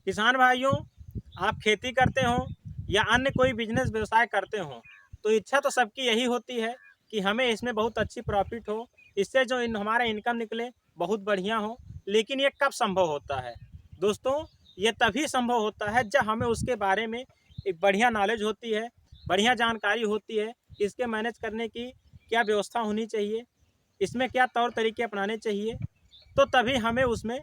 किसान भाइयों, आप खेती करते हो या अन्य कोई बिजनेस व्यवसाय करते हो तो इच्छा तो सबकी यही होती है कि हमें इसमें बहुत अच्छी प्रॉफिट हो, इससे जो हमारा इनकम निकले बहुत बढ़िया हो। लेकिन ये कब संभव होता है दोस्तों? ये तभी संभव होता है जब हमें उसके बारे में एक बढ़िया नॉलेज होती है, बढ़िया जानकारी होती है। इसके मैनेज करने की क्या व्यवस्था होनी चाहिए, इसमें क्या तौर तरीके अपनाने चाहिए, तो तभी हमें उसमें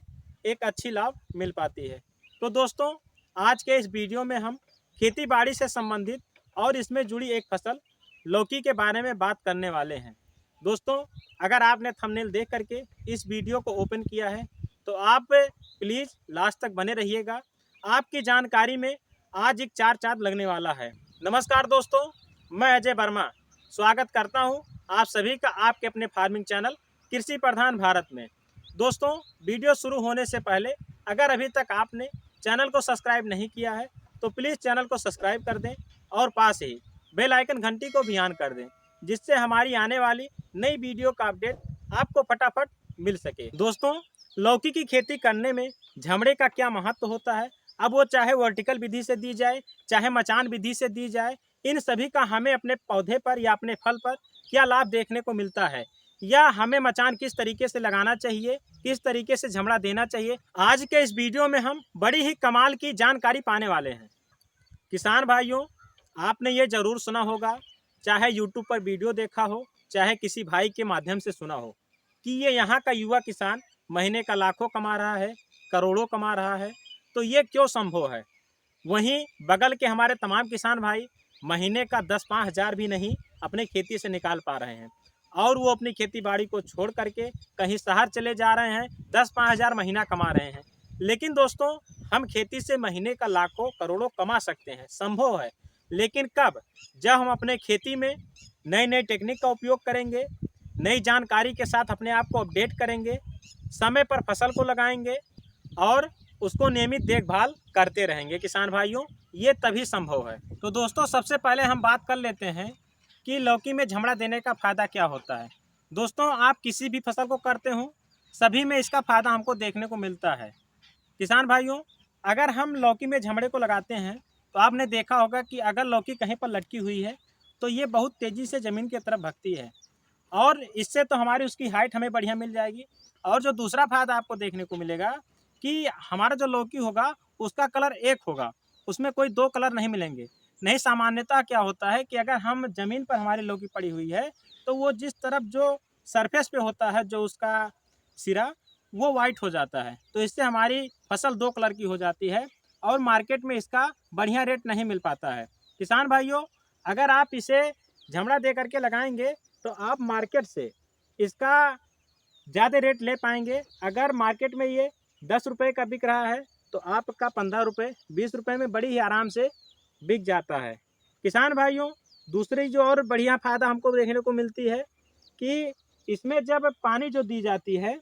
एक अच्छी लाभ मिल पाती है। तो दोस्तों, आज के इस वीडियो में हम खेती बाड़ी से संबंधित और इसमें जुड़ी एक फसल लौकी के बारे में बात करने वाले हैं। दोस्तों, अगर आपने थंबनेल देख करके इस वीडियो को ओपन किया है तो आप प्लीज़ लास्ट तक बने रहिएगा। आपकी जानकारी में आज एक चार चांद लगने वाला है। नमस्कार दोस्तों, मैं अजय वर्मा स्वागत करता हूं आप सभी का आपके अपने फार्मिंग चैनल कृषि प्रधान भारत में। दोस्तों, वीडियो शुरू होने से पहले अगर अभी तक आपने चैनल को सब्सक्राइब नहीं किया है तो प्लीज़ चैनल को सब्सक्राइब कर दें और पास ही बेल आइकन घंटी को भी ऑन कर दें, जिससे हमारी आने वाली नई वीडियो का अपडेट आपको फटाफट मिल सके। दोस्तों, लौकी की खेती करने में झमड़े का क्या महत्व होता है, अब वो चाहे वर्टिकल विधि से दी जाए चाहे मचान विधि से दी जाए, इन सभी का हमें अपने पौधे पर या अपने फल पर क्या लाभ देखने को मिलता है, या हमें मचान किस तरीके से लगाना चाहिए, किस तरीके से झमड़ा देना चाहिए, आज के इस वीडियो में हम बड़ी ही कमाल की जानकारी पाने वाले हैं। किसान भाइयों, आपने ये ज़रूर सुना होगा, चाहे यूट्यूब पर वीडियो देखा हो चाहे किसी भाई के माध्यम से सुना हो, कि ये यहाँ का युवा किसान महीने का लाखों कमा रहा है, करोड़ों कमा रहा है। तो ये क्यों संभव है? वहीं बगल के हमारे तमाम किसान भाई महीने का 10-5 हज़ार भी नहीं अपने खेती से निकाल पा रहे हैं, और वो अपनी खेती बाड़ी को छोड़ करके कहीं शहर चले जा रहे हैं, 10-5 हज़ार महीना कमा रहे हैं। लेकिन दोस्तों, हम खेती से महीने का लाखों करोड़ों कमा सकते हैं, संभव है। लेकिन कब? जब हम अपने खेती में नई नई टेक्निक का उपयोग करेंगे, नई जानकारी के साथ अपने आप को अपडेट करेंगे, समय पर फसल को लगाएंगे और उसको नियमित देखभाल करते रहेंगे। किसान भाइयों, ये तभी संभव है। तो दोस्तों, सबसे पहले हम बात कर लेते हैं कि लौकी में झमड़ा देने का फ़ायदा क्या होता है। दोस्तों, आप किसी भी फसल को करते हो, सभी में इसका फ़ायदा हमको देखने को मिलता है। किसान भाइयों, अगर हम लौकी में झमड़े को लगाते हैं तो आपने देखा होगा कि अगर लौकी कहीं पर लटकी हुई है तो ये बहुत तेज़ी से ज़मीन की तरफ भगती है, और इससे तो हमारी उसकी हाइट हमें बढ़िया मिल जाएगी। और जो दूसरा फ़ायदा आपको देखने को मिलेगा कि हमारा जो लौकी होगा उसका कलर एक होगा, उसमें कोई दो कलर नहीं मिलेंगे। नहीं, सामान्यतः क्या होता है कि अगर हम ज़मीन पर हमारी लौकी पड़ी हुई है तो वो जिस तरफ जो सरफेस पे होता है, जो उसका सिरा, वो वाइट हो जाता है। तो इससे हमारी फसल दो कलर की हो जाती है और मार्केट में इसका बढ़िया रेट नहीं मिल पाता है। किसान भाइयों, अगर आप इसे झमड़ा दे करके लगाएंगे तो आप मार्केट से इसका ज़्यादा रेट ले पाएंगे। अगर मार्केट में ये 10 रुपये का बिक रहा है तो आपका 15 रुपये 20 रुपये में बड़ी ही आराम से बिक जाता है। किसान भाइयों, दूसरी जो और बढ़िया फ़ायदा हमको देखने को मिलती है कि इसमें जब पानी जो दी जाती है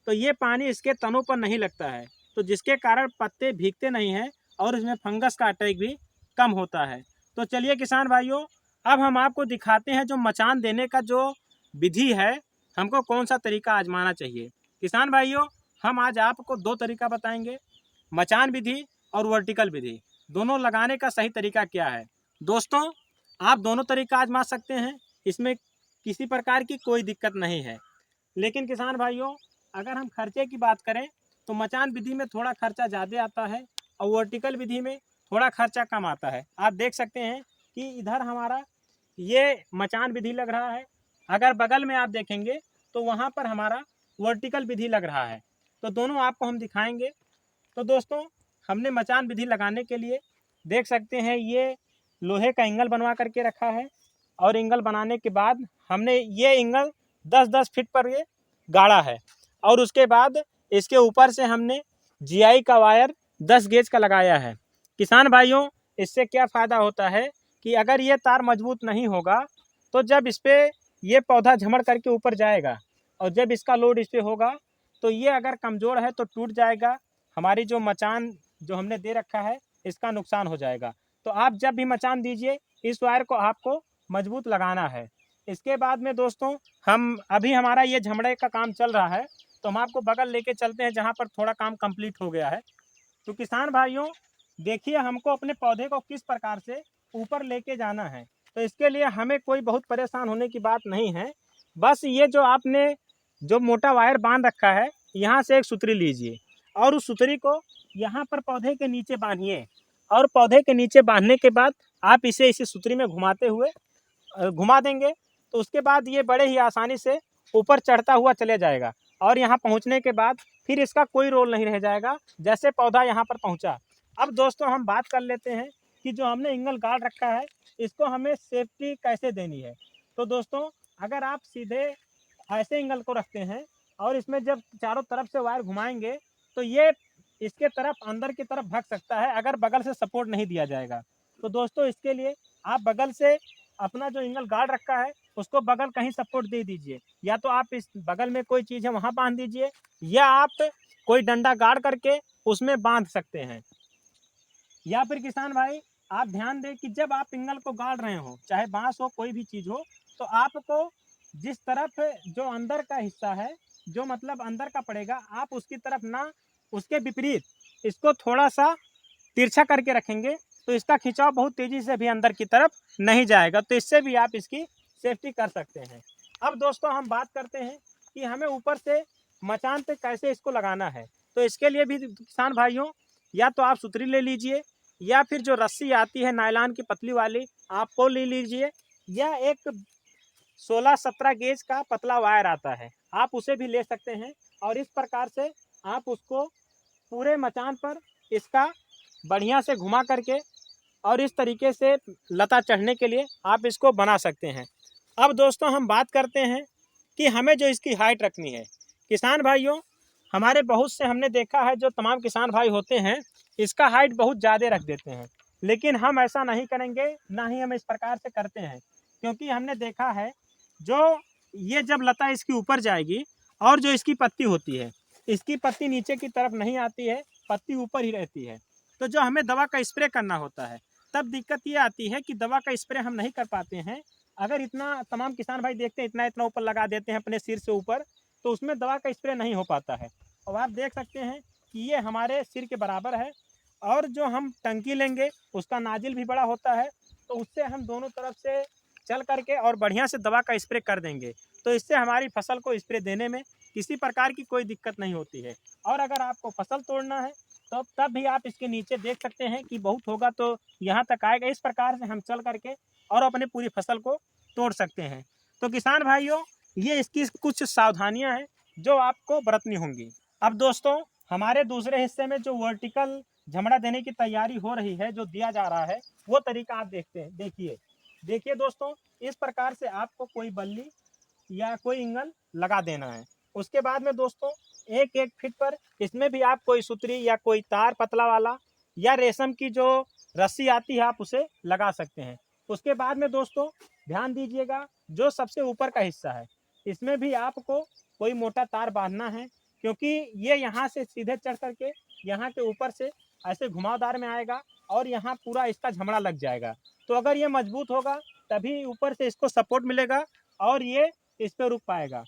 तो ये पानी इसके तनों पर नहीं लगता है, तो जिसके कारण पत्ते भीगते नहीं हैं और इसमें फंगस का अटैक भी कम होता है। तो चलिए किसान भाइयों, अब हम आपको दिखाते हैं जो मचान देने का जो विधि है, हमको कौन सा तरीका आजमाना चाहिए। किसान भाइयों, हम आज आपको दो तरीका बताएंगे, मचान विधि और वर्टिकल विधि। दोनों लगाने का सही तरीका क्या है। दोस्तों, आप दोनों तरीका आजमा सकते हैं, इसमें किसी प्रकार की कोई दिक्कत नहीं है। लेकिन किसान भाइयों, अगर हम खर्चे की बात करें तो मचान विधि में थोड़ा खर्चा ज़्यादा आता है और वर्टिकल विधि में थोड़ा खर्चा कम आता है। आप देख सकते हैं कि इधर हमारा ये मचान विधि लग रहा है, अगर बगल में आप देखेंगे तो वहाँ पर हमारा वर्टिकल विधि लग रहा है। तो दोनों आपको हम दिखाएंगे। तो दोस्तों, हमने मचान विधि लगाने के लिए देख सकते हैं ये लोहे का एंगल बनवा करके रखा है, और एंगल बनाने के बाद हमने ये एंगल 10-10 फीट पर ये गाड़ा है, और उसके बाद इसके ऊपर से हमने जीआई का वायर 10 गेज का लगाया है। किसान भाइयों, इससे क्या फ़ायदा होता है कि अगर ये तार मजबूत नहीं होगा तो जब इस पर ये पौधा झमड़ करके ऊपर जाएगा और जब इसका लोड इस पर होगा तो ये अगर कमज़ोर है तो टूट जाएगा, हमारी जो मचान जो हमने दे रखा है इसका नुकसान हो जाएगा। तो आप जब भी मचान दीजिए इस वायर को आपको मजबूत लगाना है। इसके बाद में दोस्तों, हम अभी हमारा ये झमड़े का काम चल रहा है तो हम आपको बगल लेके चलते हैं जहाँ पर थोड़ा काम कंप्लीट हो गया है। तो किसान भाइयों देखिए, हमको अपने पौधे को किस प्रकार से ऊपर लेके जाना है। तो इसके लिए हमें कोई बहुत परेशान होने की बात नहीं है। बस ये जो आपने जो मोटा वायर बांध रखा है, यहाँ से एक सुतरी लीजिए और उस सुतरी को यहाँ पर पौधे के नीचे बांधिए और पौधे के नीचे बांधने के बाद आप इसे इसी सुतरी में घुमाते हुए घुमा देंगे, तो उसके बाद ये बड़े ही आसानी से ऊपर चढ़ता हुआ चले जाएगा और यहाँ पहुँचने के बाद फिर इसका कोई रोल नहीं रह जाएगा, जैसे पौधा यहाँ पर पहुँचा। अब दोस्तों हम बात कर लेते हैं कि जो हमने एंगल गाड़ रखा है, इसको हमें सेफ्टी कैसे देनी है। तो दोस्तों अगर आप सीधे ऐसे एंगल को रखते हैं और इसमें जब चारों तरफ से वायर घुमाएंगे तो ये इसके तरफ अंदर की तरफ भग सकता है अगर बगल से सपोर्ट नहीं दिया जाएगा। तो दोस्तों इसके लिए आप बगल से अपना जो एंगल गाड़ रखा है उसको बगल कहीं सपोर्ट दे दीजिए, या तो आप इस बगल में कोई चीज़ है वहाँ बांध दीजिए, या आप कोई डंडा गाड़ करके उसमें बांध सकते हैं। या फिर किसान भाई आप ध्यान दें कि जब आप एंगल को गाड़ रहे हो, चाहे बांस हो कोई भी चीज़ हो, तो आपको जिस तरफ जो अंदर का हिस्सा है, जो मतलब अंदर का पड़ेगा, आप उसकी तरफ ना, उसके विपरीत इसको थोड़ा सा तिरछा करके रखेंगे तो इसका खिंचाव बहुत तेज़ी से भी अंदर की तरफ नहीं जाएगा। तो इससे भी आप इसकी सेफ्टी कर सकते हैं। अब दोस्तों हम बात करते हैं कि हमें ऊपर से मचान पे कैसे इसको लगाना है। तो इसके लिए भी किसान भाइयों या तो आप सुतरी ले लीजिए, या फिर जो रस्सी आती है नायलॉन की पतली वाली आपको ले लीजिए, या एक 16-17 गेज का पतला वायर आता है आप उसे भी ले सकते हैं। और इस प्रकार से आप उसको पूरे मचान पर इसका बढ़िया से घुमा करके और इस तरीके से लता चढ़ने के लिए आप इसको बना सकते हैं। अब दोस्तों हम बात करते हैं कि हमें जो इसकी हाइट रखनी है। किसान भाइयों हमारे बहुत से हमने देखा है, जो तमाम किसान भाई होते हैं इसका हाइट बहुत ज़्यादा रख देते हैं, लेकिन हम ऐसा नहीं करेंगे, ना ही हम इस प्रकार से करते हैं। क्योंकि हमने देखा है जो ये जब लता इसकी ऊपर जाएगी और जो इसकी पत्ती होती है, इसकी पत्ती नीचे की तरफ नहीं आती है, पत्ती ऊपर ही रहती है। तो जो हमें दवा का स्प्रे करना होता है तब दिक्कत ये आती है कि दवा का स्प्रे हम नहीं कर पाते हैं। अगर इतना तमाम किसान भाई देखते हैं इतना इतना ऊपर लगा देते हैं अपने सिर से ऊपर, तो उसमें दवा का स्प्रे नहीं हो पाता है। और आप देख सकते हैं कि ये हमारे सिर के बराबर है, और जो हम टंकी लेंगे उसका नाजिल भी बड़ा होता है, तो उससे हम दोनों तरफ से चल करके और बढ़िया से दवा का स्प्रे कर देंगे। तो इससे हमारी फसल को स्प्रे देने में किसी प्रकार की कोई दिक्कत नहीं होती है। और अगर आपको फसल तोड़ना है तो तब भी आप इसके नीचे देख सकते हैं कि बहुत होगा तो यहाँ तक आएगा। इस प्रकार से हम चल करके और अपनी पूरी फसल को तोड़ सकते हैं। तो किसान भाइयों ये इसकी कुछ सावधानियाँ हैं जो आपको बरतनी होंगी। अब दोस्तों हमारे दूसरे हिस्से में जो वर्टिकल झमड़ा देने की तैयारी हो रही है, जो दिया जा रहा है, वो तरीका आप देखते हैं। देखिए दोस्तों, इस प्रकार से आपको कोई बल्ली या कोई एंगल लगा देना है। उसके बाद में दोस्तों एक एक फीट पर इसमें भी आप कोई सुतरी या कोई तार पतला वाला या रेशम की जो रस्सी आती है आप उसे लगा सकते हैं। उसके बाद में दोस्तों ध्यान दीजिएगा, जो सबसे ऊपर का हिस्सा है इसमें भी आपको कोई मोटा तार बांधना है, क्योंकि ये यहाँ से सीधे चढ़ करके यहाँ के ऊपर से ऐसे घुमावदार में आएगा और यहाँ पूरा इसका झमड़ा लग जाएगा। तो अगर ये मजबूत होगा तभी ऊपर से इसको सपोर्ट मिलेगा और ये इस पर रुक पाएगा।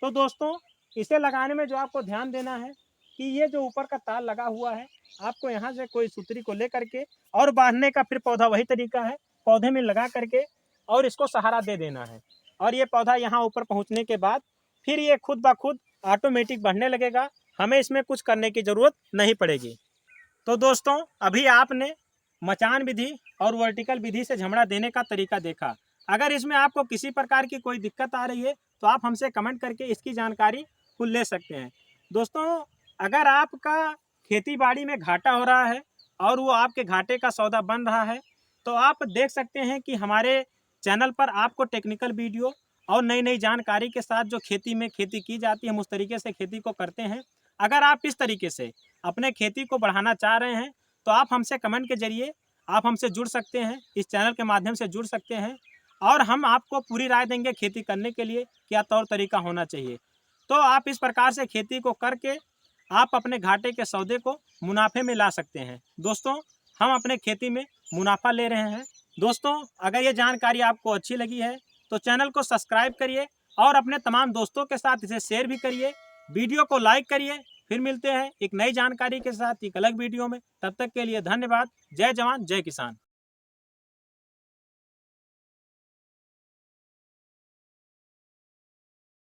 तो दोस्तों इसे लगाने में जो आपको ध्यान देना है कि ये जो ऊपर का तार लगा हुआ है, आपको यहाँ से कोई सुतरी को ले करके और बांधने का फिर पौधा वही तरीका है, पौधे में लगा करके और इसको सहारा दे देना है। और ये पौधा यहाँ ऊपर पहुँचने के बाद फिर ये खुद ब खुद ऑटोमेटिक बढ़ने लगेगा, हमें इसमें कुछ करने की ज़रूरत नहीं पड़ेगी। तो दोस्तों अभी आपने मचान विधि और वर्टिकल विधि से झमड़ा देने का तरीका देखा। अगर इसमें आपको किसी प्रकार की कोई दिक्कत आ रही है तो आप हमसे कमेंट करके इसकी जानकारी खुद ले सकते हैं। दोस्तों अगर आपका खेती बाड़ी में घाटा हो रहा है और वो आपके घाटे का सौदा बन रहा है, तो आप देख सकते हैं कि हमारे चैनल पर आपको टेक्निकल वीडियो और नई नई जानकारी के साथ जो खेती में खेती की जाती है हम उस तरीके से खेती को करते हैं। अगर आप इस तरीके से अपने खेती को बढ़ाना चाह रहे हैं तो आप हमसे कमेंट के जरिए आप हमसे जुड़ सकते हैं, इस चैनल के माध्यम से जुड़ सकते हैं और हम आपको पूरी राय देंगे खेती करने के लिए क्या तौर तरीका होना चाहिए। तो आप इस प्रकार से खेती को करके आप अपने घाटे के सौदे को मुनाफे में ला सकते हैं। दोस्तों हम अपने खेती में मुनाफा ले रहे हैं। दोस्तों अगर ये जानकारी आपको अच्छी लगी है तो चैनल को सब्सक्राइब करिए और अपने तमाम दोस्तों के साथ इसे शेयर भी करिए, वीडियो को लाइक करिए फिर मिलते हैं एक नई जानकारी के साथ एक अलग वीडियो में। तब तक के लिए धन्यवाद। जय जवान जय किसान।